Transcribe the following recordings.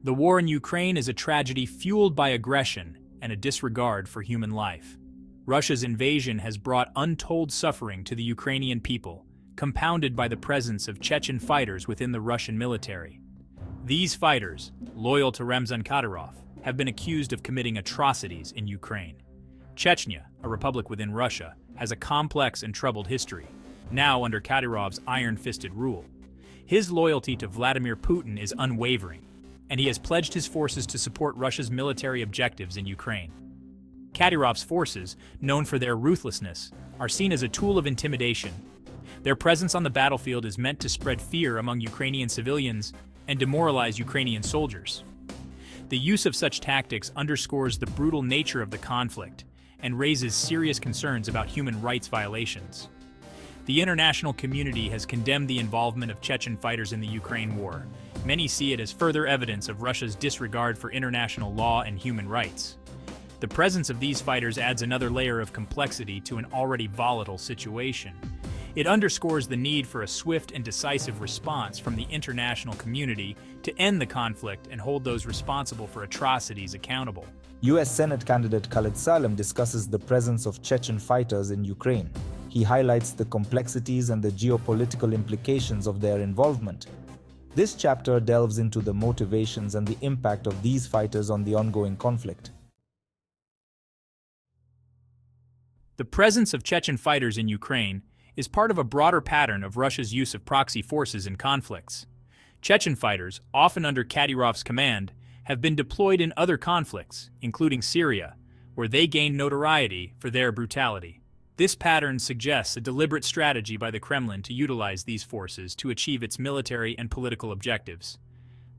The war in Ukraine is a tragedy fueled by aggression and a disregard for human life. Russia's invasion has brought untold suffering to the Ukrainian people, compounded by the presence of Chechen fighters within the Russian military. These fighters, loyal to Ramzan Kadyrov, have been accused of committing atrocities in Ukraine. Chechnya, a republic within Russia, has a complex and troubled history, now under Kadyrov's iron-fisted rule. His loyalty to Vladimir Putin is unwavering, and he has pledged his forces to support Russia's military objectives in Ukraine. Kadyrov's forces, known for their ruthlessness, are seen as a tool of intimidation. Their presence on the battlefield is meant to spread fear among Ukrainian civilians and demoralize Ukrainian soldiers. The use of such tactics underscores the brutal nature of the conflict and raises serious concerns about human rights violations. The international community has condemned the involvement of Chechen fighters in the Ukraine war. Many see it as further evidence of Russia's disregard for international law and human rights. The presence of these fighters adds another layer of complexity to an already volatile situation. It underscores the need for a swift and decisive response from the international community to end the conflict and hold those responsible for atrocities accountable. US Senate candidate Khaled Salem discusses the presence of Chechen fighters in Ukraine. He highlights the complexities and the geopolitical implications of their involvement. This chapter delves into the motivations and the impact of these fighters on the ongoing conflict. The presence of Chechen fighters in Ukraine is part of a broader pattern of Russia's use of proxy forces in conflicts. Chechen fighters, often under Kadyrov's command, have been deployed in other conflicts, including Syria, where they gained notoriety for their brutality. This pattern suggests a deliberate strategy by the Kremlin to utilize these forces to achieve its military and political objectives.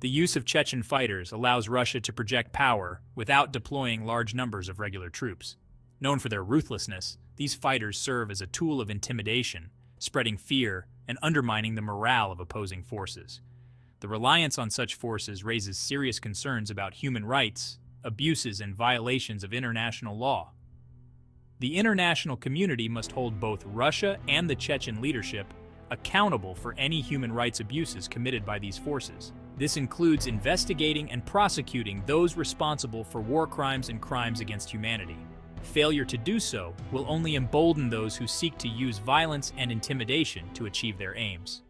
The use of Chechen fighters allows Russia to project power without deploying large numbers of regular troops. Known for their ruthlessness, these fighters serve as a tool of intimidation, spreading fear and undermining the morale of opposing forces. The reliance on such forces raises serious concerns about human rights, abuses, and violations of international law. The international community must hold both Russia and the Chechen leadership accountable for any human rights abuses committed by these forces. This includes investigating and prosecuting those responsible for war crimes and crimes against humanity. Failure to do so will only embolden those who seek to use violence and intimidation to achieve their aims.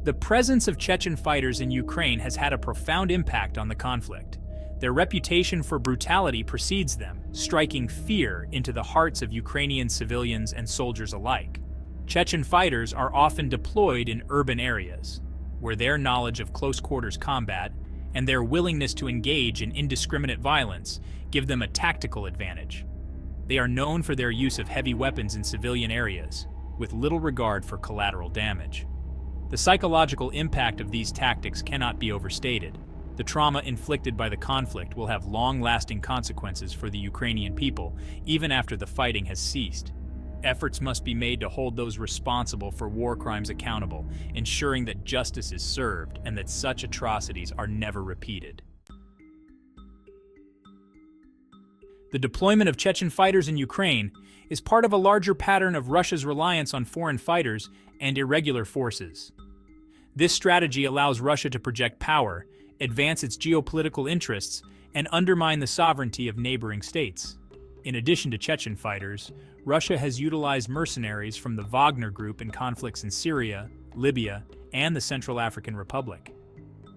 The presence of Chechen fighters in Ukraine has had a profound impact on the conflict. Their reputation for brutality precedes them, striking fear into the hearts of Ukrainian civilians and soldiers alike. Chechen fighters are often deployed in urban areas, where their knowledge of close-quarters combat and their willingness to engage in indiscriminate violence give them a tactical advantage. They are known for their use of heavy weapons in civilian areas, with little regard for collateral damage. The psychological impact of these tactics cannot be overstated. The trauma inflicted by the conflict will have long-lasting consequences for the Ukrainian people, even after the fighting has ceased. Efforts must be made to hold those responsible for war crimes accountable, ensuring that justice is served and that such atrocities are never repeated. The deployment of Chechen fighters in Ukraine is part of a larger pattern of Russia's reliance on foreign fighters and irregular forces. This strategy allows Russia to project power, advance its geopolitical interests, and undermine the sovereignty of neighboring states. In addition to Chechen fighters, Russia has utilized mercenaries from the Wagner Group in conflicts in Syria, Libya, and the Central African Republic.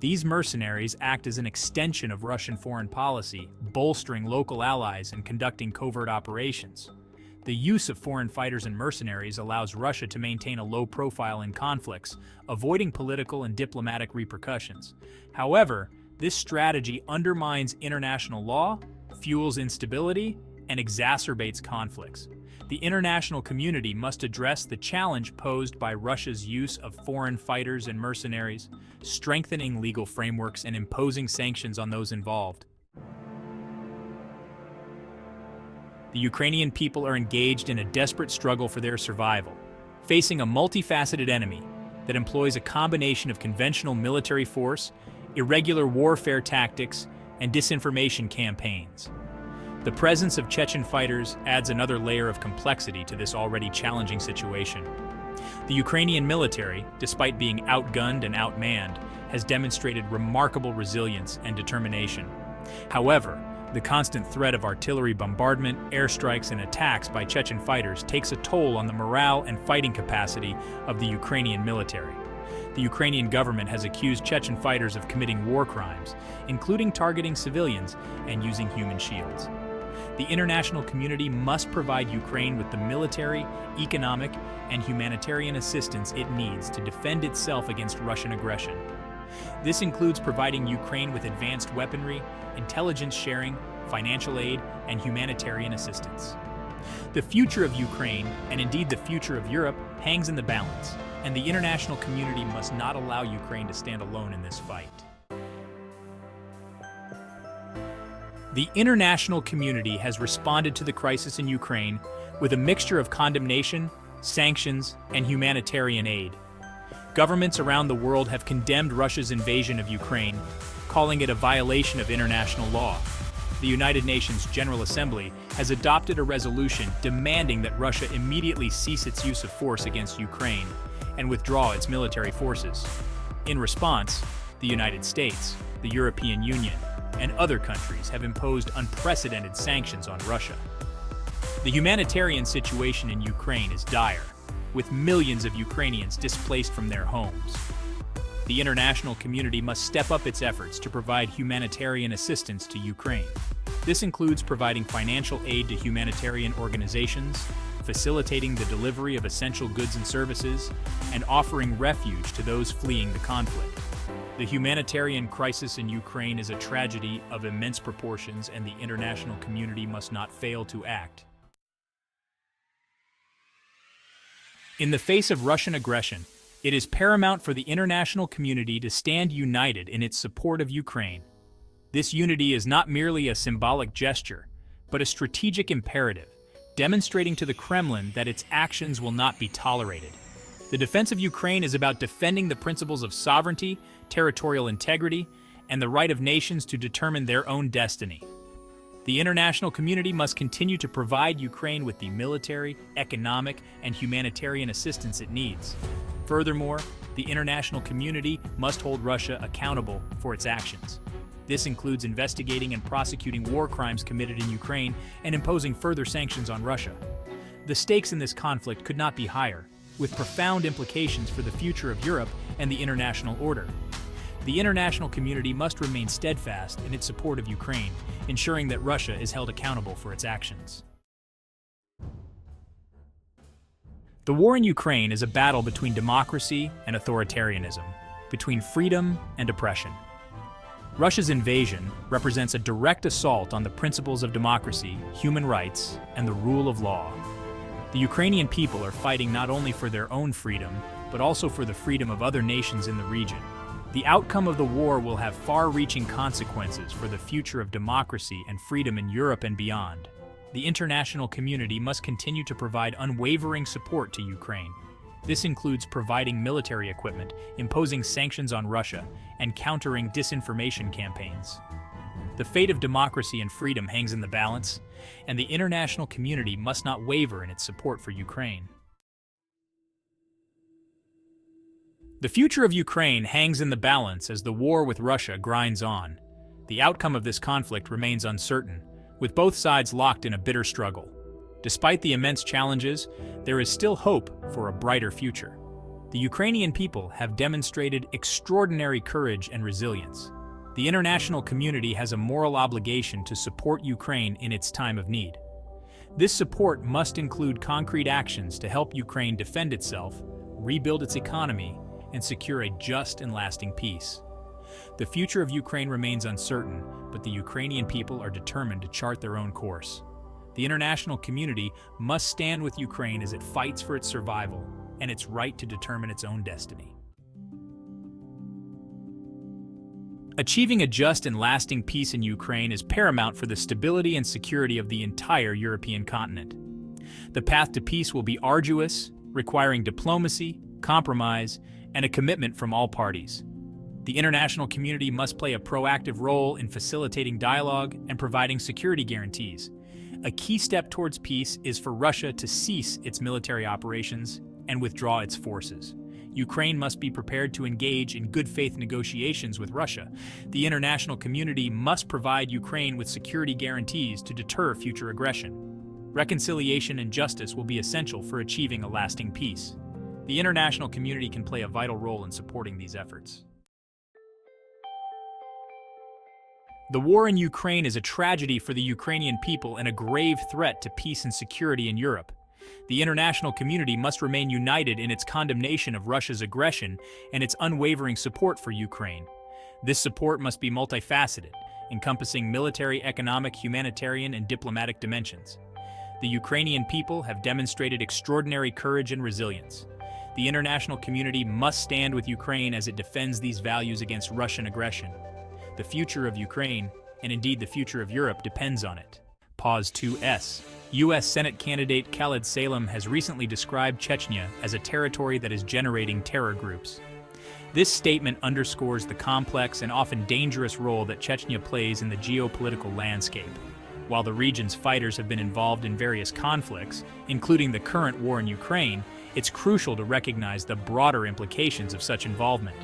These mercenaries act as an extension of Russian foreign policy, bolstering local allies and conducting covert operations. The use of foreign fighters and mercenaries allows Russia to maintain a low profile in conflicts, avoiding political and diplomatic repercussions. However, this strategy undermines international law, fuels instability, and exacerbates conflicts. The international community must address the challenge posed by Russia's use of foreign fighters and mercenaries, strengthening legal frameworks and imposing sanctions on those involved. The Ukrainian people are engaged in a desperate struggle for their survival, facing a multifaceted enemy that employs a combination of conventional military force, irregular warfare tactics, and disinformation campaigns. The presence of Chechen fighters adds another layer of complexity to this already challenging situation. The Ukrainian military, despite being outgunned and outmanned, has demonstrated remarkable resilience and determination. However, the constant threat of artillery bombardment, airstrikes, and attacks by Chechen fighters takes a toll on the morale and fighting capacity of the Ukrainian military. The Ukrainian government has accused Chechen fighters of committing war crimes, including targeting civilians and using human shields. The international community must provide Ukraine with the military, economic, and humanitarian assistance it needs to defend itself against Russian aggression. This includes providing Ukraine with advanced weaponry, intelligence sharing, financial aid, and humanitarian assistance. The future of Ukraine, and indeed the future of Europe, hangs in the balance, and the international community must not allow Ukraine to stand alone in this fight. The international community has responded to the crisis in Ukraine with a mixture of condemnation, sanctions, and humanitarian aid. Governments around the world have condemned Russia's invasion of Ukraine, calling it a violation of international law. The United Nations General Assembly has adopted a resolution demanding that Russia immediately cease its use of force against Ukraine and withdraw its military forces. In response, the United States, the European Union, and other countries have imposed unprecedented sanctions on Russia. The humanitarian situation in Ukraine is dire, with millions of Ukrainians displaced from their homes. The international community must step up its efforts to provide humanitarian assistance to Ukraine. This includes providing financial aid to humanitarian organizations, facilitating the delivery of essential goods and services, and offering refuge to those fleeing the conflict. The humanitarian crisis in Ukraine is a tragedy of immense proportions, and the international community must not fail to act. In the face of Russian aggression, it is paramount for the international community to stand united in its support of Ukraine. This unity is not merely a symbolic gesture, but a strategic imperative, demonstrating to the Kremlin that its actions will not be tolerated. The defense of Ukraine is about defending the principles of sovereignty, territorial integrity, and the right of nations to determine their own destiny. The international community must continue to provide Ukraine with the military, economic, and humanitarian assistance it needs. Furthermore, the international community must hold Russia accountable for its actions. This includes investigating and prosecuting war crimes committed in Ukraine and imposing further sanctions on Russia. The stakes in this conflict could not be higher, with profound implications for the future of Europe and the international order. The international community must remain steadfast in its support of Ukraine, ensuring that Russia is held accountable for its actions. The war in Ukraine is a battle between democracy and authoritarianism, between freedom and oppression. Russia's invasion represents a direct assault on the principles of democracy, human rights, and the rule of law. The Ukrainian people are fighting not only for their own freedom, but also for the freedom of other nations in the region. The outcome of the war will have far-reaching consequences for the future of democracy and freedom in Europe and beyond. The international community must continue to provide unwavering support to Ukraine. This includes providing military equipment, imposing sanctions on Russia, and countering disinformation campaigns. The fate of democracy and freedom hangs in the balance, and the international community must not waver in its support for Ukraine. The future of Ukraine hangs in the balance as the war with Russia grinds on. The outcome of this conflict remains uncertain, with both sides locked in a bitter struggle. Despite the immense challenges, there is still hope for a brighter future. The Ukrainian people have demonstrated extraordinary courage and resilience. The international community has a moral obligation to support Ukraine in its time of need. This support must include concrete actions to help Ukraine defend itself, rebuild its economy, and secure a just and lasting peace. The future of Ukraine remains uncertain, but the Ukrainian people are determined to chart their own course. The international community must stand with Ukraine as it fights for its survival and its right to determine its own destiny. Achieving a just and lasting peace in Ukraine is paramount for the stability and security of the entire European continent. The path to peace will be arduous, requiring diplomacy, compromise, and a commitment from all parties. The international community must play a proactive role in facilitating dialogue and providing security guarantees. A key step towards peace is for Russia to cease its military operations and withdraw its forces. Ukraine must be prepared to engage in good faith negotiations with Russia. The international community must provide Ukraine with security guarantees to deter future aggression. Reconciliation and justice will be essential for achieving a lasting peace. The international community can play a vital role in supporting these efforts. The war in Ukraine is a tragedy for the Ukrainian people and a grave threat to peace and security in Europe. The international community must remain united in its condemnation of Russia's aggression and its unwavering support for Ukraine. This support must be multifaceted, encompassing military, economic, humanitarian, and diplomatic dimensions. The Ukrainian people have demonstrated extraordinary courage and resilience. The international community must stand with Ukraine as it defends these values against Russian aggression. The future of Ukraine, and indeed the future of Europe, depends on it. Pause 2S. U.S. Senate candidate Khaled Salem has recently described Chechnya as a territory that is generating terror groups. This statement underscores the complex and often dangerous role that Chechnya plays in the geopolitical landscape. While the region's fighters have been involved in various conflicts, including the current war in Ukraine, it's crucial to recognize the broader implications of such involvement.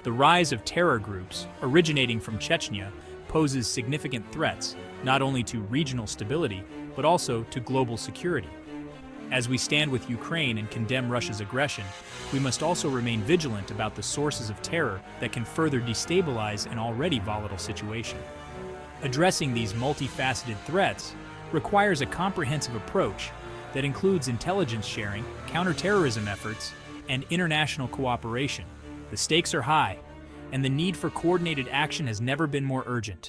The rise of terror groups, originating from Chechnya, poses significant threats not only to regional stability, but also to global security. As we stand with Ukraine and condemn Russia's aggression, we must also remain vigilant about the sources of terror that can further destabilize an already volatile situation. Addressing these multifaceted threats requires a comprehensive approach that includes intelligence sharing, counterterrorism efforts, and international cooperation. The stakes are high, and the need for coordinated action has never been more urgent.